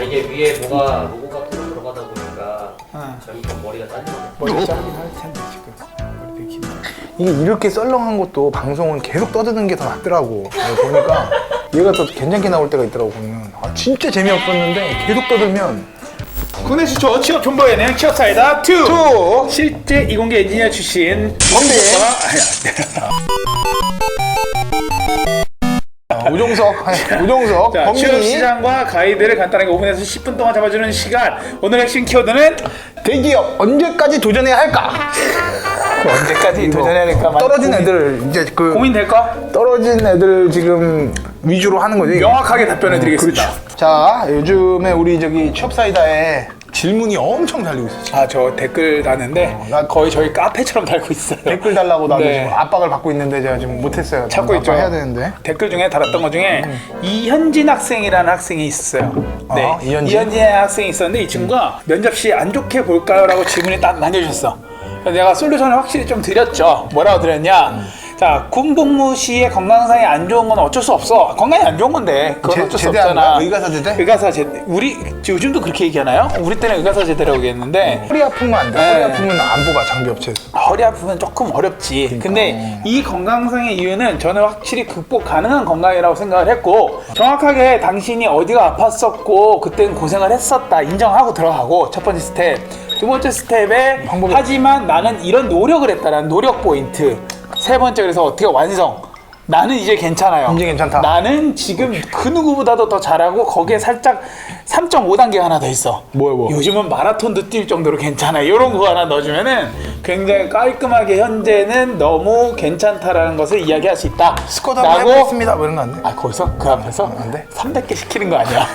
이게 위에 뭐가 로고가 풀어 들어가다 보니까 저희가 머리가 잘리거든요. 머리 자르긴 할 텐데 지금 머리 되게 긴. 이게 이렇게 썰렁한 것도 방송은 계속 떠드는 게 더 낫더라고. 보니까 얘가 더 괜찮게 나올 때가 있더라고 보면. 아, 진짜 재미없었는데 계속 떠들면 국내 최초 취업 존버 예능 취업 사이다 2. 실제 이공계 엔지니어 출신 우종석 자, 취업 범민이 시장과 가이드를 간단하게 5분에서 10분 동안 잡아주는 시간. 오늘 핵심 키워드는 대기업 언제까지 도전해야 할까? 언제까지 도전해야 될까? 떨어진 애들 이제 그 고민될까? 떨어진 애들 지금 위주로 하는 거죠. 이게. 명확하게 답변해 드리겠습니다. 그렇죠. 자, 요즘에 우리 저기 취업사이다에 질문이 엄청 달리고 있어. 지금. 아, 저 댓글 다는데 나 거의 저희 카페처럼 달고 있어요. 댓글 달라고 나도 네. 지금 압박을 받고 있는데 제가 지금 못했어요. 찾고 있죠. 해야 되는데. 댓글 중에 달았던 것 중에 이현진 학생이라는 학생이 있었어요. 네, 이현진 학생이 있었는데 이 친구가 면접 시 안 좋게 볼까요? 라고 질문이 딱 남겨주셨어. 그래서 내가 솔루션을 확실히 좀 드렸죠. 뭐라고 드렸냐? 자, 군복무 시에 건강상에 안 좋은 건 어쩔 수 없어. 건강이 안 좋은 건데 그건 어쩔 수 제대한 없잖아. 거야? 의가사 제대? 의가사 제대. 우리 요즘도 그렇게 얘기하나요? 우리 때는 의가사 제대라고 얘기했는데 허리 아프면 안 돼. 네. 허리 아프면 안 뽑아 장비업체에서. 허리 아프면 조금 어렵지. 근데 이 건강상의 이유는 저는 확실히 극복 가능한 건강이라고 생각을 했고, 정확하게 당신이 어디가 아팠었고 그때는 고생을 했었다 인정하고 들어가고, 첫 번째 스텝. 두 번째 스텝에 방법이- 하지만 나는 이런 노력을 했다라는 노력 포인트. 세 번째, 그래서 어떻게 완성. 나는 이제 괜찮아요. 이제 괜찮다. 나는 지금 그 누구보다도 더 잘하고 거기에 살짝 3.5단계가 하나 더 있어. 뭐야? 요즘은 마라톤도 뛸 정도로 괜찮아. 이런 거 하나 넣어주면은 굉장히 깔끔하게 현재는 너무 괜찮다라는 것을 이야기할 수 있다. 스쿼트 한번 해보겠습니다. 뭐 이런 거 안 돼? 아, 거기서 그 앞에서 안 돼? 300개 시키는 거 아니야?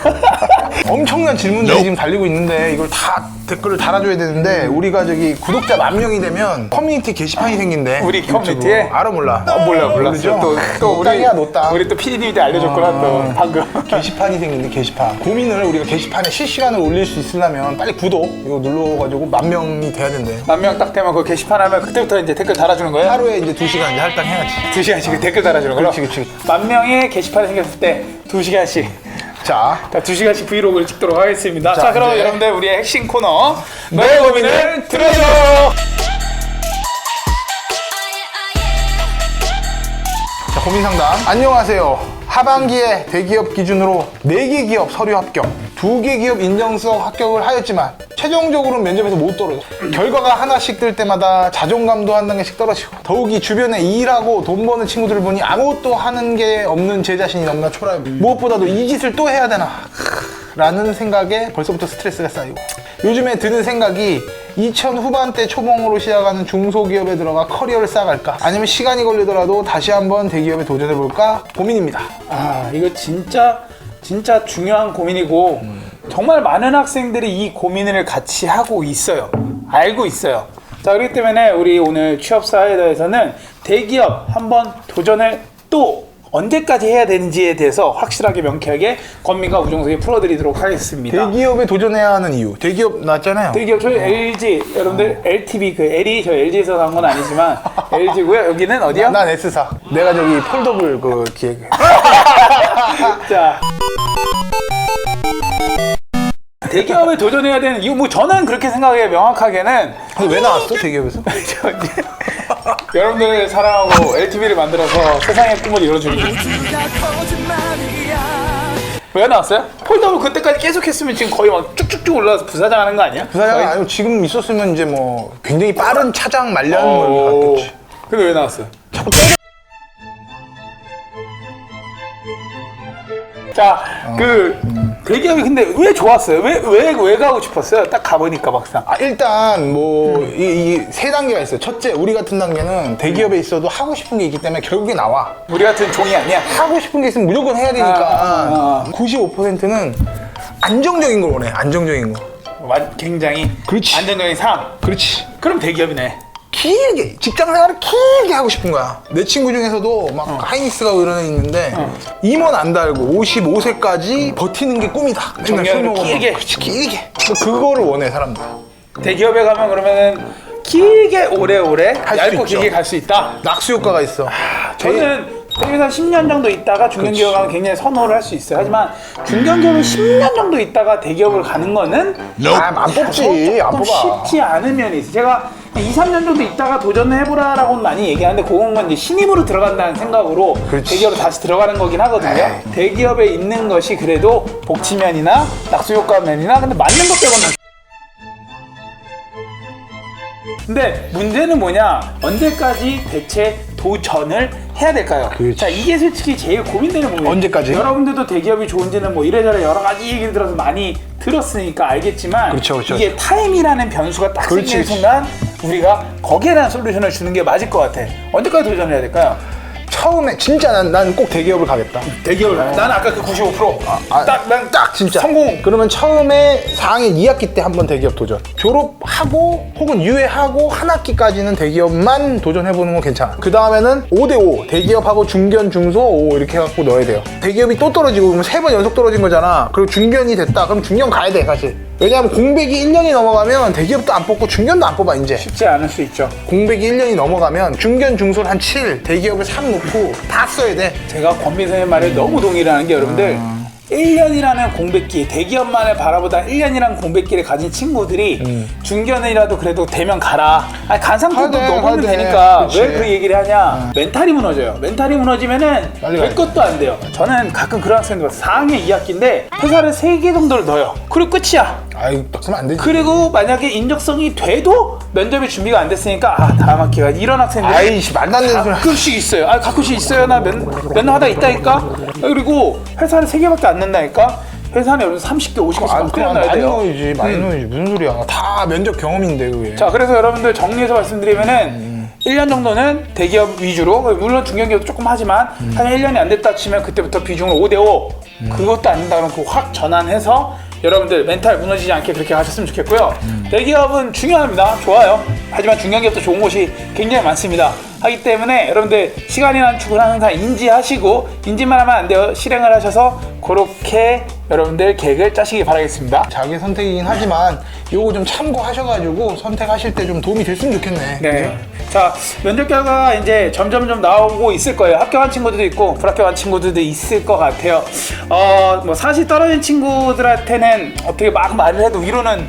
엄청난 질문들이 지금 달리고 있는데 이걸 다 댓글을 달아줘야 되는데 우리가 저기 구독자 10,000명이 되면 커뮤니티 게시판이 생긴대. 우리 유튜브. 커뮤니티에? 알아 몰라? 몰랐어. 모르죠? 또 우리 노땅이야, 노땅. 우리 또 PD님이 알려줬구나 또 방금. 게시판이 생긴대. 게시판. 고민을 우리가 게시판에 실시간으로 올릴 수 있으려면 빨리 구독 이거 눌러가지고 10,000명이 돼야 된대. 10,000명 딱 되면 그 게시판 하면 그때부터 이제 댓글 달아주는 거예요? 하루에 이제 2시간 이제 할당해야지. 2시간씩 댓글 달아주는 거로? 그렇지. 10,000명의 게시판이 생겼을 때 2시간씩. 자, 2시간씩 브이로그를 찍도록 하겠습니다. 자, 자, 그럼 이제- 여러분들 우리의 핵심 코너 너의 고민을 들어줘. 자, 고민 상담. 안녕하세요. 하반기에 대기업 기준으로 4개 기업 서류 합격, 2개 기업 인정수업 합격을 하였지만 최종적으로 면접에서 못 떨어져. 결과가 하나씩 뜰 때마다 자존감도 한 단계씩 떨어지고, 더욱이 주변에 일하고 돈 버는 친구들을 보니 아무것도 하는 게 없는 제 자신이 너무나 초라해. 무엇보다도 이 짓을 또 해야 되나 라는 생각에 벌써부터 스트레스가 쌓이고, 요즘에 드는 생각이 2000 후반대 초봉으로 시작하는 중소기업에 들어가 커리어를 쌓아갈까, 아니면 시간이 걸리더라도 다시 한번 대기업에 도전해볼까 고민입니다. 아, 이거 진짜 중요한 고민이고 정말 많은 학생들이 이 고민을 같이 하고 있어요. 알고 있어요. 자, 그렇기 때문에 우리 오늘 취업사회에서는 대기업 한번 도전을 또 언제까지 해야 되는지에 대해서 확실하게 명쾌하게 권민과 우종석이 풀어드리도록 하겠습니다. 대기업에 도전해야 하는 이유. 대기업 나왔잖아요. 대기업 저희 LG 여러분들 LTV 그 L이 저 LG에서 간 건 아니지만 LG고요. 여기는 어디요? 난 S사. 내가 저기 폴더블 그 기획. 자, 대기업에 도전해야 되는 이유, 뭐 저는 그렇게 생각해요. 명확하게는 근데 왜 나왔어 대기업에서? 여러분들 사랑하고 LTV를 만들어서 세상의 꿈을 이뤄주기. 왜 나왔어요? 폴더블 그때까지 계속 했으면 지금 거의 막 쭉쭉쭉 올라와서 부사장 하는 거 아니야? 부사장 거의? 아니고 지금 있었으면 이제 뭐 굉장히 빠른 차장 말년을 갔겠지. 근데 왜 나왔어요? 자, 그 대기업이 근데 왜 좋았어요? 왜 가고 싶었어요? 딱 가보니까 막상. 아, 일단 뭐 이 세 단계가 있어요. 첫째, 우리 같은 단계는 대기업에 있어도 하고 싶은 게 있기 때문에 결국에 나와. 우리 같은 종이 아니야? 하고 싶은 게 있으면 무조건 해야 되니까 95%는 안정적인 걸 원해. 안정적인 거. 굉장히 그렇지. 안정적인 삶. 그렇지. 그럼 대기업이네. 길게 직장 생활을 길게 하고 싶은 거야. 내 친구 중에서도 막 하이닉스 가고 이런 애 있는데 임원 안 달고 55세까지 버티는 게 꿈이다. 맨날 정년을 술 먹으면. 길게. 그렇지, 길게. 그거를 원해 사람들. 대기업에 가면 그러면은 길게 오래오래 할수 얇고 있죠. 길게 갈 수 있다. 낙수 효과가 있어. 저는 텔레비전 10년 정도 있다가 중견기업 가면 굉장히 선호를 할 수 있어요. 하지만 중견기업은 10년 정도 있다가 대기업을 가는 거는 안 뽑지. 안 조금 뽑아. 쉽지 않은 면이 있어요. 제가 2, 3년 정도 있다가 도전을 해보라라고는 많이 얘기하는데 그건 이제 신입으로 들어간다는 생각으로 그렇지. 대기업으로 다시 들어가는 거긴 하거든요. 대기업에 있는 것이 그래도 복지면이나 낙수효과 면이나 근데 맞는 것 빼고는 근데 문제는 뭐냐? 언제까지 대체 도전을 해야 될까요? 그렇지. 자, 이게 솔직히 제일 고민되는 부분이에요. 언제까지? 여러분들도 대기업이 좋은지는 뭐 이래저래 여러 가지 얘기를 들어서 많이 들었으니까 알겠지만 그렇죠, 그렇죠. 이게 타임이라는 변수가 딱 그렇지. 생기는 순간 우리가 거기에 대한 솔루션을 주는 게 맞을 것 같아. 언제까지 도전해야 될까요? 처음에 진짜 난 꼭 대기업을 가겠다. 대기업을 가요. 나는 아까 그 95% 난 딱 진짜 성공. 그러면 처음에 4학년 2학기 때 한번 대기업 도전. 졸업하고 혹은 유예하고 한 학기까지는 대기업만 도전해보는 건 괜찮아. 그 다음에는 5대5 대기업하고 중견, 중소, 5 이렇게 해갖고 넣어야 돼요. 대기업이 또 떨어지고 그러면 3번 연속 떨어진 거잖아. 그리고 중견이 됐다. 그럼 중견 가야 돼 사실. 왜냐하면 공백이 1년이 넘어가면 대기업도 안 뽑고 중견도 안 뽑아 이제. 쉽지 않을 수 있죠. 공백이 1년이 넘어가면 중견, 중소를 한 7, 대기업을 3 놓고 다 써야 돼. 제가 권빈 선생님 말에 너무 동의를 하는 게 여러분들 1년이라는 공백기, 대기업만을 바라보다 1년이라는 공백기를 가진 친구들이 중견이라도 그래도 되면 가라. 아니, 간 상태도 가야 돼, 넘으면 가야 돼. 되니까 그치. 왜 그 얘기를 하냐. 멘탈이 무너져요. 멘탈이 무너지면은 빨리 될 가야 것도 안 돼요. 저는 가끔 그런 학생들 봤어요. 4학년 2학기인데 회사를 3개 정도를 넣어요. 그리고 끝이야. 아이, 딱 쓰면 안 되지. 그리고 만약에 인적성이 돼도 면접에 준비가 안 됐으니까 다음 학기가 이런 학생들이 아이씨, 말도 안 되는 소리. 가끔씩 있어요. 가끔씩 있어요. 나 몇 년 하다 있다니까. 그리고 회사를 3개밖에 안 낸다니까. 회사는 여러분 30개, 50개씩 끌어놔야 많이 돼요. 넣어야지, 많이 넣어야지. 무슨 소리야. 다 면접 경험인데, 그게. 자, 그래서 여러분들 정리해서 말씀드리면은 1년 정도는 대기업 위주로, 물론 중견기업도 조금 하지만 한 1년이 안 됐다 치면 그때부터 비중을 5대5 그것도 안 된다 그러면 그거 확 전환해서 여러분들 멘탈 무너지지 않게 그렇게 하셨으면 좋겠고요. 대기업은 중요합니다. 좋아요. 하지만 중견기업도 좋은 곳이 굉장히 많습니다. 하기 때문에 여러분들 시간이라는 축은 항상 인지하시고 인지만 하면 안 돼요. 실행을 하셔서 그렇게 여러분들 계획을 짜시기 바라겠습니다. 자기 선택이긴 하지만 요거 좀 참고하셔가지고 선택하실 때 좀 도움이 됐으면 좋겠네. 네. 자, 면접 결과가 이제 점점 나오고 있을 거예요. 합격한 친구들도 있고 불합격한 친구들도 있을 것 같아요. 뭐 사실 떨어진 친구들한테는 어떻게 막 말을 해도 위로는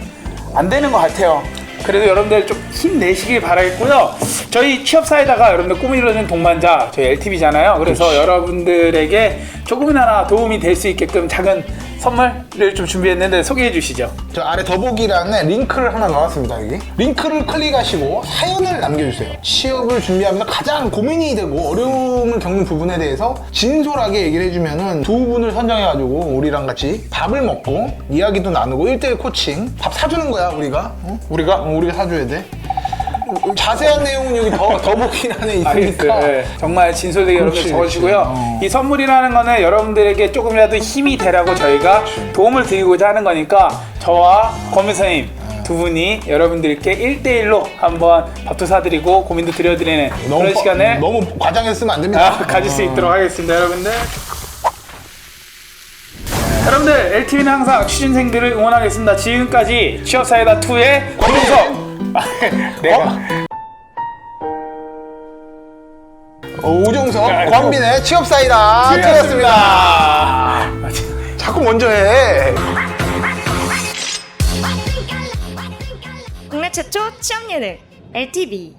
안 되는 것 같아요. 그래도 여러분들 좀 힘내시길 바라겠고요. 저희 취업사에다가 여러분들 꿈을 이루는 동반자 저희 LTV잖아요. 그래서 여러분들에게 조금이나마 도움이 될 수 있게끔 작은 선물을 좀 준비했는데 소개해 주시죠. 저 아래 더보기란에 링크를 하나 넣었습니다. 여기 링크를 클릭하시고 사연을 남겨주세요. 취업을 준비하면서 가장 고민이 되고 어려움을 겪는 부분에 대해서 진솔하게 얘기를 해주면은 두 분을 선정해가지고 우리랑 같이 밥을 먹고 이야기도 나누고 1대1 코칭 밥 사주는 거야 우리가. 어? 우리가 사줘야 돼. 자세한 내용은 여기 더보기란에 있으니까. 네. 정말 진솔되게 여러분들 그렇지, 적어주시고요. 이 선물이라는 거는 여러분들에게 조금이라도 힘이 되라고 저희가 도움을 드리고자 하는 거니까 저와 권민 선생님 두 분이 여러분들께 1대1로 한번 밥도 사드리고 고민도 드려드리는 그런 시간을 너무 과장했으면 안 됩니다. 가질 수 있도록 하겠습니다. 여러분들 LTV는 항상 취준생들을 응원하겠습니다. 지금까지 취업사이다2의 권민석 내가 우종석, 권빈의 취업사이다 틀렸습니다. 자꾸 먼저 해. 국내 최초 취업 예능 LTV